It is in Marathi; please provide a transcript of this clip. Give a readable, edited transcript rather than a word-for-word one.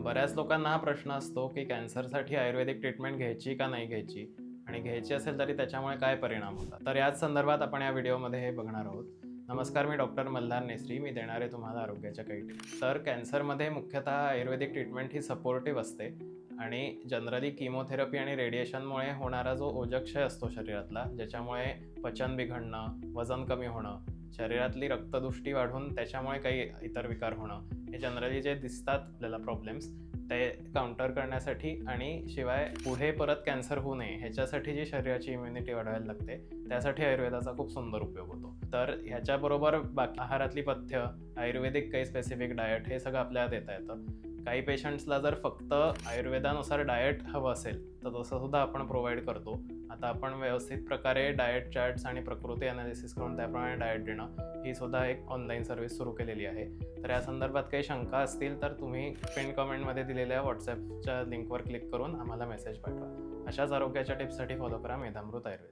बऱ्याच लोकांना हा प्रश्न असतो की कॅन्सरसाठी आयुर्वेदिक ट्रीटमेंट घ्यायची का नाही घ्यायची आणि घ्यायची असेल तरी त्याच्यामुळे काय परिणाम होतात. तर याच संदर्भात आपण या व्हिडिओमध्ये हे बघणार आहोत. नमस्कार, मी डॉक्टर मल्हार नेसरी. मी देणार आहे तुम्हाला आरोग्याच्या काही टिप्स. तर कॅन्सरमध्ये मुख्यतः आयुर्वेदिक ट्रीटमेंट ही सपोर्टिव्ह असते आणि जनरली किमोथेरपी आणि रेडिएशनमुळे होणारा जो ओजक्षय असतो शरीरातला, ज्याच्यामुळे पचन बिघडणं, वजन कमी होणं, शरीरातली रक्तदुष्टी वाढून त्याच्यामुळे काही इतर विकार होणं, हे जनरली जे दिसतात आपल्याला प्रॉब्लेम्स, ते काउंटर करण्यासाठी आणि शिवाय पुढे परत कॅन्सर होऊ नये ह्याच्यासाठी जी शरीराची इम्युनिटी वाढवायला लागते, त्यासाठी आयुर्वेदाचा खूप सुंदर उपयोग होतो. तर ह्याच्याबरोबर बाकी आहारातली पथ्य, आयुर्वेदिक काही स्पेसिफिक डाएट, हे सगळं आपल्याला देता येतं. काही पेशंट्सला जर फक्त आयुर्वेदानुसार डाएट हवं असेल तर तसं सुद्धा आपण प्रोव्हाइड करतो. आता आपण व्यवस्थित प्रकारे डाएट चार्ट्स आणि प्रकृती अनालिसिस करून त्याप्रमाणे डाएट देणं, ही सुद्धा एक ऑनलाईन सर्व्हिस सुरू केलेली आहे. तर या संदर्भात काही शंका असतील तर तुम्ही पिन कमेंटमध्ये दिलेल्या व्हॉट्सॲपच्या लिंकवर क्लिक करून आम्हाला मेसेज पाठवा. अशाच आरोग्याच्या टिप्ससाठी फॉलो करा मेधामृत आयुर्वेद.